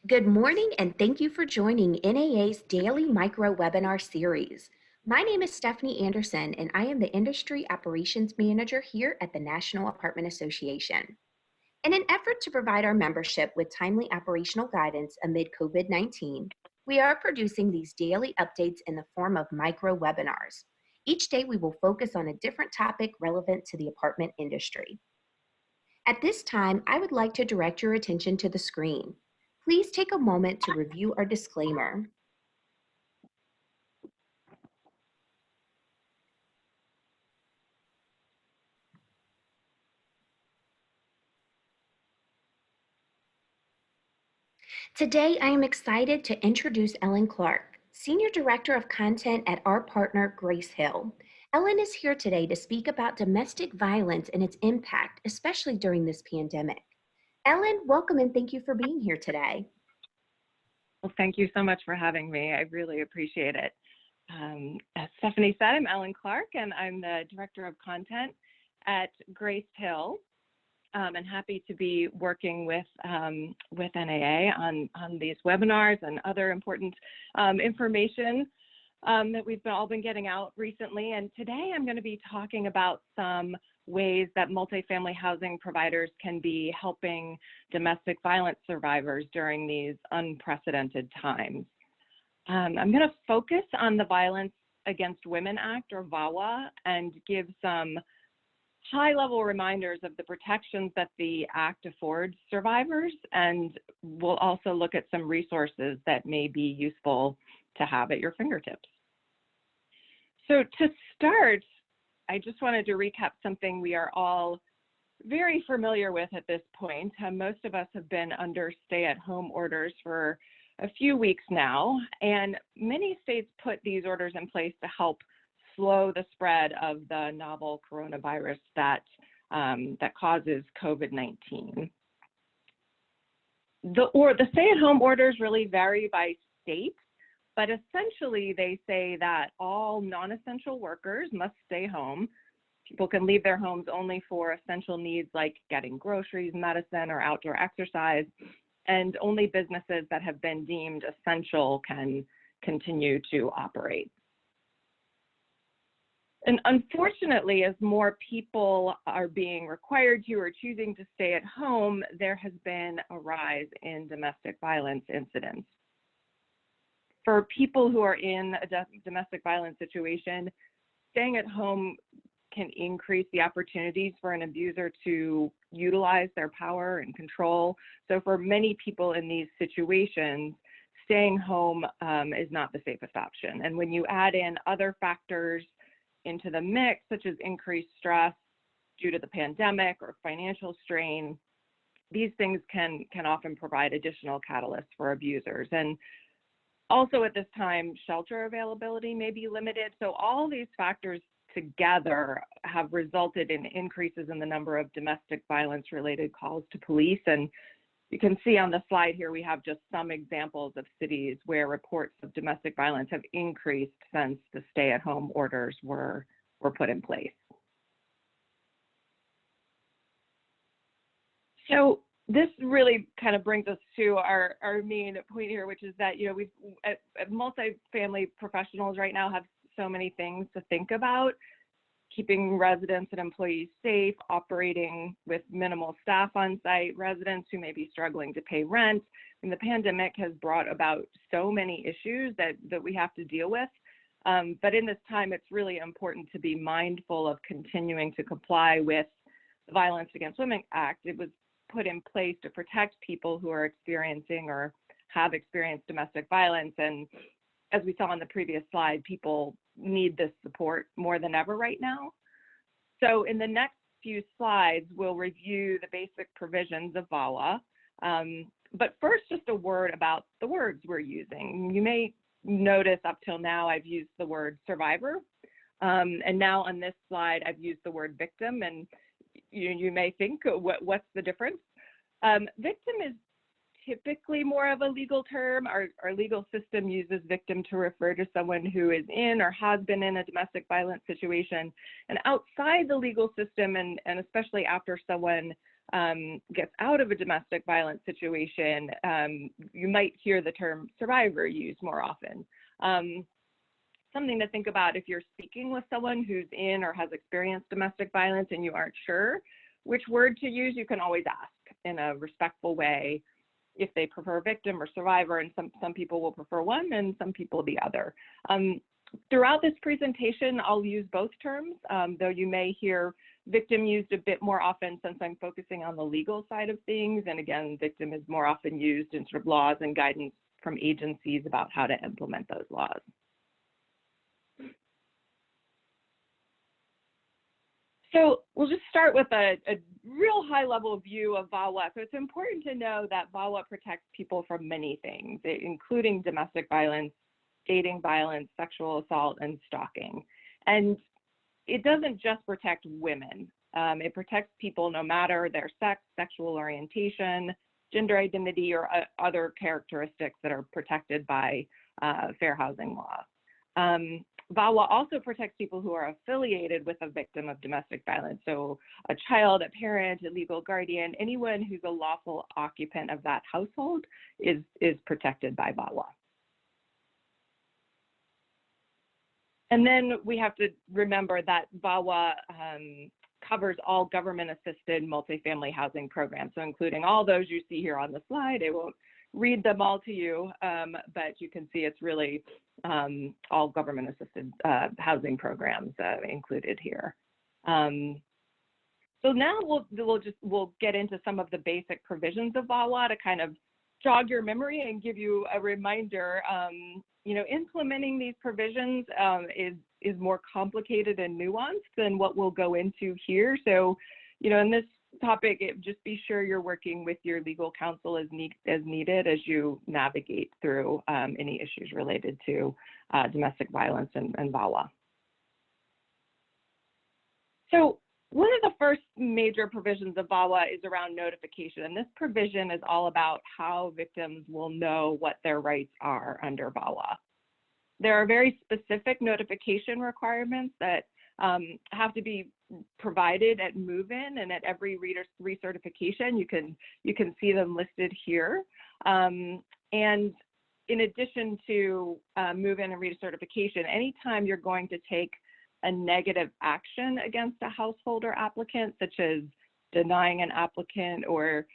Good morning, and thank you for joining NAA's daily micro webinar series. My name is Stephanie Anderson, and I am the Industry Operations Manager here at the National Apartment Association. In an effort to provide our membership with timely operational guidance amid COVID-19, we are producing these daily updates in the form of micro webinars. Each day, we will focus on a different topic relevant to the apartment industry. At this time, I would like to direct your attention to the screen. Please take a moment to review our disclaimer. Today, I am excited to introduce Ellen Clark, Senior Director of Content at our partner, Grace Hill. Ellen is here today to speak about domestic violence and its impact, especially during this pandemic. Ellen, welcome and thank you for being here today. Well, thank you so much for having me. I really appreciate it. As Stephanie said, I'm Ellen Clark, and I'm the Director of Content at Grace Hill. And happy to be working with NAA on these webinars and other important information that we've all been getting out recently. And today I'm going to be talking about some ways that multifamily housing providers can be helping domestic violence survivors during these unprecedented times. I'm going to focus on the Violence Against Women Act, or VAWA, and give some high-level reminders of the protections that the Act affords survivors, and we'll also look at some resources that may be useful to have at your fingertips. So to start, I just wanted to recap something we are all very familiar with at this point. Most of us have been under stay-at-home orders for a few weeks now, and many states put these orders in place to help slow the spread of the novel coronavirus that causes COVID-19. The stay-at-home orders really vary by state, but essentially they say that all non-essential workers must stay home. People can leave their homes only for essential needs like getting groceries, medicine, or outdoor exercise, and only businesses that have been deemed essential can continue to operate. And unfortunately, as more people are being required to or choosing to stay at home, there has been a rise in domestic violence incidents. For people who are in a domestic violence situation, staying at home can increase the opportunities for an abuser to utilize their power and control. So for many people in these situations, staying home is not the safest option. And when you add in other factors into the mix, such as increased stress due to the pandemic or financial strain, these things can often provide additional catalysts for abusers. And also at this time, shelter availability may be limited. So all these factors together have resulted in increases in the number of domestic violence related calls to police. And you can see on the slide here, we have just some examples of cities where reports of domestic violence have increased since the stay-at-home orders were put in place. So this really kind of brings us to our main point here, which is that, we've multifamily professionals right now have so many things to think about: keeping residents and employees safe, operating with minimal staff on site, residents who may be struggling to pay rent. And the pandemic has brought about so many issues that we have to deal with. But in this time, it's really important to be mindful of continuing to comply with the Violence Against Women Act. It was put in place to protect people who are experiencing or have experienced domestic violence. And as we saw on the previous slide, people need this support more than ever right now. So in the next few slides, we'll review the basic provisions of VAWA. But first, just a word about the words we're using. You may notice up till now, I've used the word survivor. And now on this slide, I've used the word victim. And you may think, what's the difference? Victim is typically more of a legal term. Our legal system uses victim to refer to someone who is in or has been in a domestic violence situation. And outside the legal system, and especially after someone gets out of a domestic violence situation, you might hear the term survivor used more often. Something to think about if you're speaking with someone who's in or has experienced domestic violence and you aren't sure which word to use, you can always ask in a respectful way if they prefer victim or survivor, and some people will prefer one and some people the other. Throughout this presentation, I'll use both terms, though you may hear victim used a bit more often since I'm focusing on the legal side of things. And again, victim is more often used in sort of laws and guidance from agencies about how to implement those laws. So we'll just start with a real high level view of VAWA. So it's important to know that VAWA protects people from many things, including domestic violence, dating violence, sexual assault, and stalking. And it doesn't just protect women. It protects people no matter their sex, sexual orientation, gender identity, or other characteristics that are protected by fair housing law. VAWA also protects people who are affiliated with a victim of domestic violence. So a child, a parent, a legal guardian, anyone who's a lawful occupant of that household is protected by VAWA. And then we have to remember that VAWA covers all government-assisted multifamily housing programs, so including all those you see here on the slide. I won't read them all to you, but you can see it's really all government-assisted housing programs included here. So now we'll get into some of the basic provisions of VAWA to kind of jog your memory and give you a reminder. You know, implementing these provisions is more complicated and nuanced than what we'll go into here. So, you know, in this topic, just be sure you're working with your legal counsel as needed as you navigate through any issues related to domestic violence and VAWA. So one of the first major provisions of VAWA is around notification, and this provision is all about how victims will know what their rights are under VAWA. There are very specific notification requirements that have to be provided at move-in and at every recertification. You can see them listed here. And in addition to move-in and recertification, anytime you're going to take a negative action against a household or applicant, such as denying an applicant or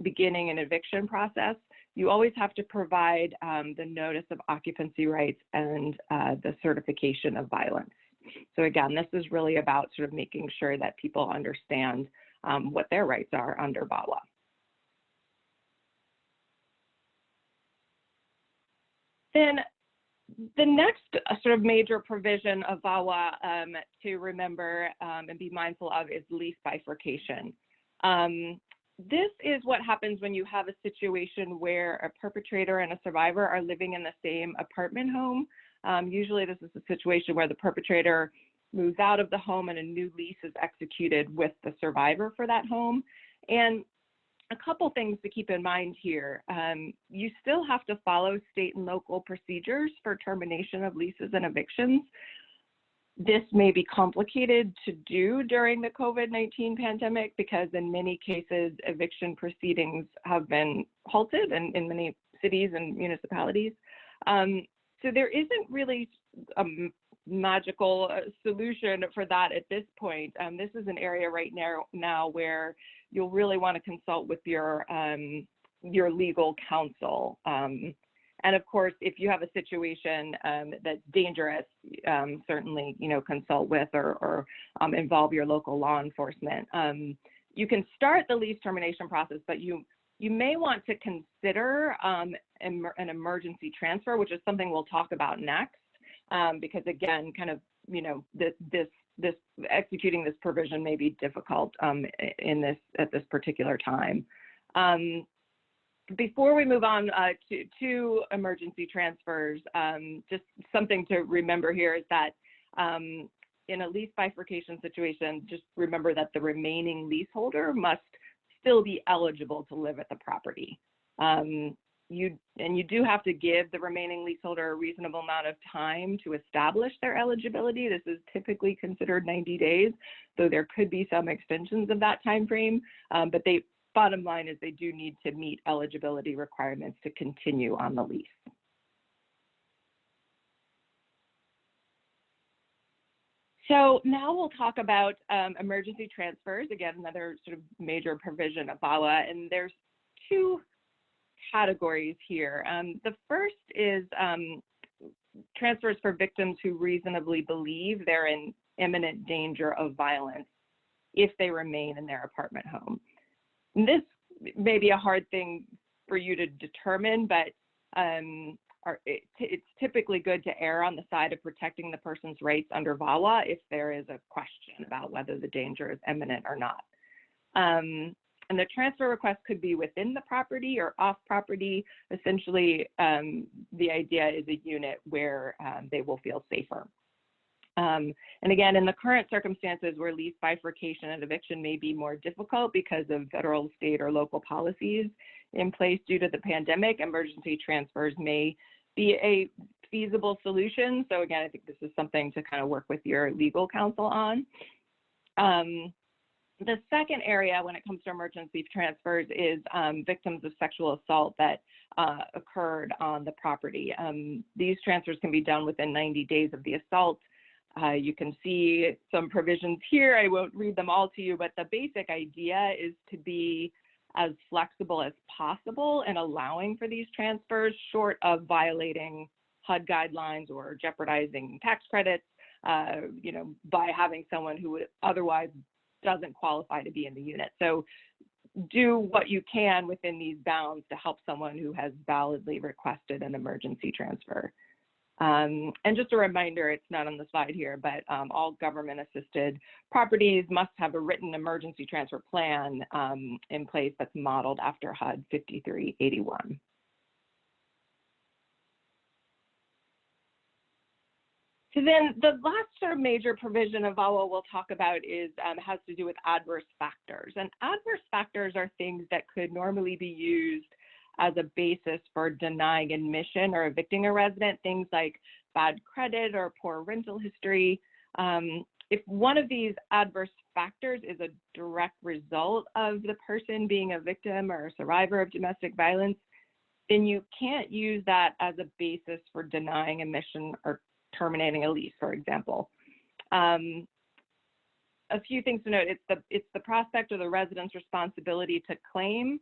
beginning an eviction process, you always have to provide the notice of occupancy rights and the certification of violence. So again, this is really about sort of making sure that people understand what their rights are under VAWA. Then the next sort of major provision of VAWA to remember and be mindful of is lease bifurcation. This is what happens when you have a situation where a perpetrator and a survivor are living in the same apartment home. Usually this is a situation where the perpetrator moves out of the home and a new lease is executed with the survivor for that home. And a couple things to keep in mind here. You still have to follow state and local procedures for termination of leases and evictions. This may be complicated to do during the COVID-19 pandemic because in many cases, eviction proceedings have been halted in many cities and municipalities. So there isn't really a magical solution for that at this point. This is an area right now where you'll really want to consult with your legal counsel. And of course, if you have a situation that's dangerous, certainly, you know, consult with or involve your local law enforcement. You can start the lease termination process, but you may want to consider an emergency transfer, which is something we'll talk about next, because again, kind of, you know, this executing this provision may be difficult at this particular time. Before we move on to emergency transfers, just something to remember here is that in a lease bifurcation situation, just remember that the remaining leaseholder must still be eligible to live at the property. you do have to give the remaining leaseholder a reasonable amount of time to establish their eligibility. This is typically considered 90 days, though there could be some extensions of that time frame. But bottom line is they do need to meet eligibility requirements to continue on the lease. So now we'll talk about emergency transfers. Again, another sort of major provision of VAWA, and there's two categories here. The first is transfers for victims who reasonably believe they're in imminent danger of violence if they remain in their apartment home. And this may be a hard thing for you to determine, but it's typically good to err on the side of protecting the person's rights under VAWA if there is a question about whether the danger is imminent or not. And the transfer request could be within the property or off property. Essentially, the idea is a unit where they will feel safer. And again, in the current circumstances where lease bifurcation and eviction may be more difficult because of federal, state, or local policies in place due to the pandemic, emergency transfers may be a feasible solution. So again, I think this is something to kind of work with your legal counsel on. The second area when it comes to emergency transfers is victims of sexual assault that occurred on the property. These transfers can be done within 90 days of the assault. You can see some provisions here. I won't read them all to you, but the basic idea is to be as flexible as possible in allowing for these transfers, short of violating HUD guidelines or jeopardizing tax credits, by having someone who would otherwise doesn't qualify to be in the unit. So do what you can within these bounds to help someone who has validly requested an emergency transfer. And just a reminder, it's not on the slide here, but all government-assisted properties must have a written emergency transfer plan in place that's modeled after HUD 5381. So then the last sort of major provision of VAWA we'll talk about is has to do with adverse factors. And adverse factors are things that could normally be used as a basis for denying admission or evicting a resident, things like bad credit or poor rental history. If one of these adverse factors is a direct result of the person being a victim or a survivor of domestic violence, then you can't use that as a basis for denying admission or terminating a lease, for example. A few things to note: it's the prospect or the resident's responsibility to claim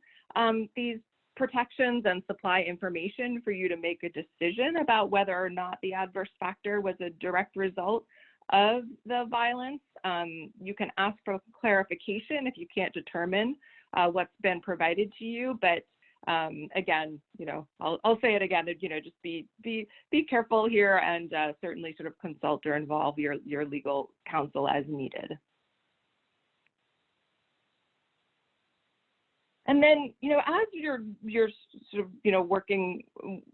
these protections and supply information for you to make a decision about whether or not the adverse factor was a direct result of the violence. You can ask for clarification if you can't determine what's been provided to you, but again, I'll say it again, just be careful here and certainly sort of consult or involve your legal counsel as needed. And then, as you're sort of, working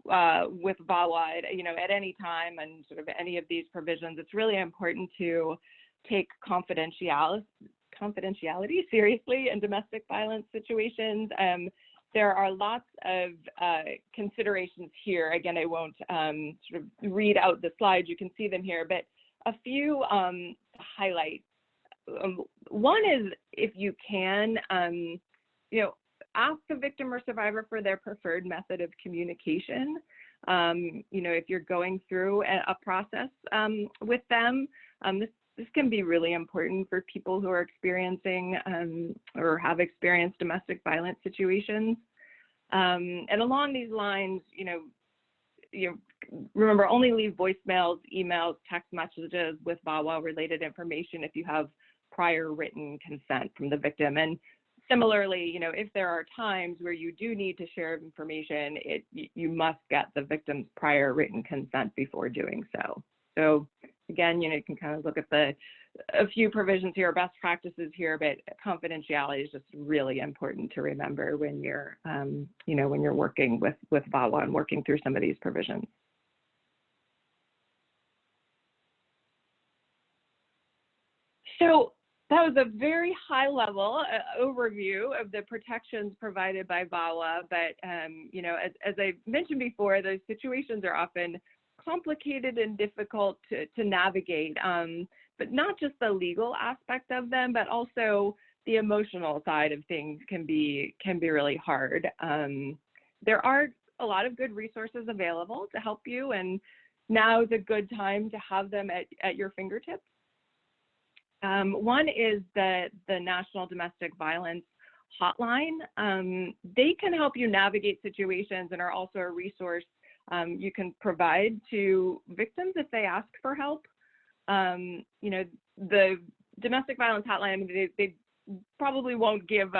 with VAWA, at any time and sort of any of these provisions, it's really important to take confidentiality seriously in domestic violence situations. There are lots of considerations here. Again, I won't sort of read out the slides. You can see them here, but a few to highlight. One is, if you can, ask the victim or survivor for their preferred method of communication. If you're going through a process with them, this can be really important for people who are experiencing or have experienced domestic violence situations. And along these lines, remember, only leave voicemails, emails, text messages with VAWA related information if you have prior written consent from the victim. And similarly, if there are times where you do need to share information, you must get the victim's prior written consent before doing so. So again, you can kind of look at a few provisions here, best practices here, but confidentiality is just really important to remember when you're, when you're working with VAWA and working through some of these provisions. So That was a very high level overview of the protections provided by VAWA, but you know, as I mentioned before, those situations are often complicated and difficult to navigate, but not just the legal aspect of them, but also the emotional side of things can be really hard. There are a lot of good resources available to help you, and now is a good time to have them at your fingertips. One is the National Domestic Violence Hotline. They can help you navigate situations and are also a resource you can provide to victims if they ask for help. You know, the Domestic Violence Hotline, they probably won't give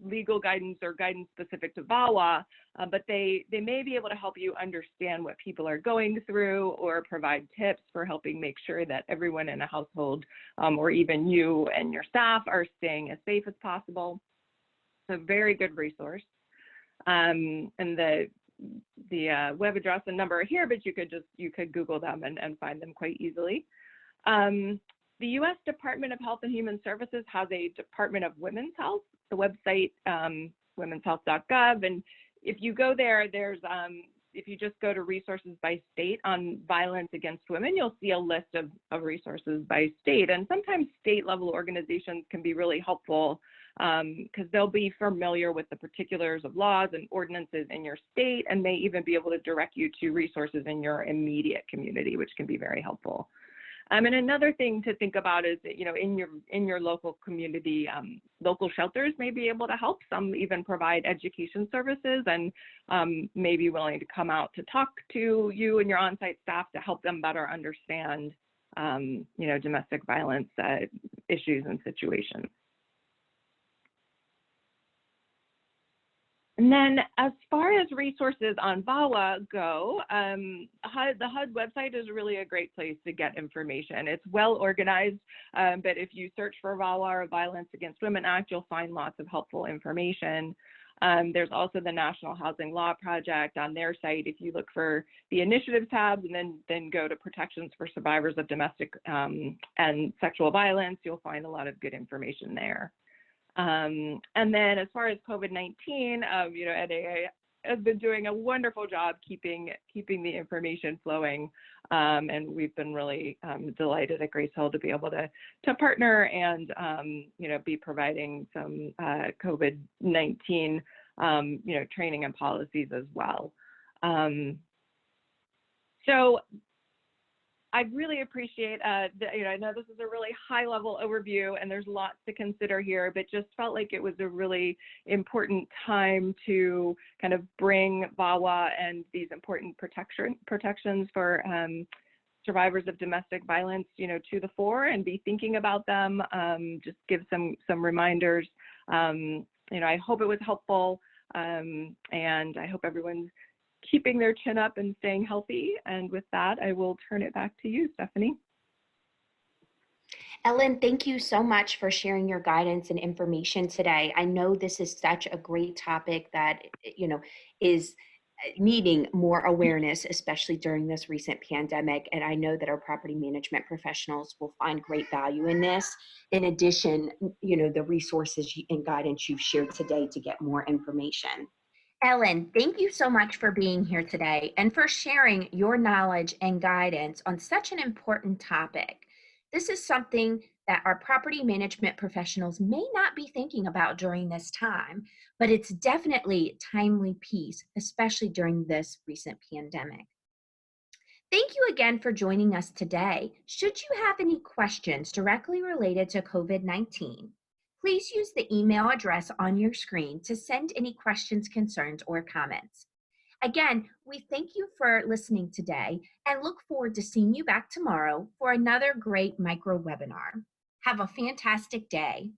legal guidance or guidance specific to VAWA, but they may be able to help you understand what people are going through or provide tips for helping make sure that everyone in a household or even you and your staff are staying as safe as possible. It's a very good resource. And the web address and number are here, but you could Google them and find them quite easily. The U.S. Department of Health and Human Services has a Department of Women's Health, the website womenshealth.gov, and if you go there, there's if you just go to resources by state on violence against women, you'll see a list of resources by state, and sometimes state level organizations can be really helpful because they'll be familiar with the particulars of laws and ordinances in your state and may even be able to direct you to resources in your immediate community, which can be very helpful. And another thing to think about is that, you know, in your local community, local shelters may be able to help. Some even provide education services and may be willing to come out to talk to you and your on-site staff to help them better understand, you know, domestic violence issues and situations. And then as far as resources on VAWA go, the HUD website is really a great place to get information. It's well organized, but if you search for VAWA or Violence Against Women Act, you'll find lots of helpful information. There's also the National Housing Law Project on their site. If you look for the initiatives tab and then go to protections for survivors of domestic and sexual violence, you'll find a lot of good information there. And then as far as COVID-19, you know, NAA has been doing a wonderful job keeping the information flowing. And we've been really delighted at Grace Hill to be able to partner and, you know, be providing some COVID-19, you know, training and policies as well. So I really appreciate, you know, I know this is a really high level overview and there's lots to consider here, but just felt like it was a really important time to kind of bring VAWA and these important protections for survivors of domestic violence, you know, to the fore and be thinking about them, just give some reminders. You know, I hope it was helpful and I hope everyone's keeping their chin up and staying healthy. And with that, I will turn it back to you, Stephanie. Ellen, thank you so much for sharing your guidance and information today. I know this is such a great topic that, you know, is needing more awareness, especially during this recent pandemic. And I know that our property management professionals will find great value in this. In addition, you know, the resources and guidance you've shared today to get more information. Ellen, thank you so much for being here today and for sharing your knowledge and guidance on such an important topic. This is something that our property management professionals may not be thinking about during this time, but it's definitely a timely piece, especially during this recent pandemic. Thank you again for joining us today. Should you have any questions directly related to COVID-19, please use the email address on your screen to send any questions, concerns, or comments. Again, we thank you for listening today and look forward to seeing you back tomorrow for another great micro webinar. Have a fantastic day.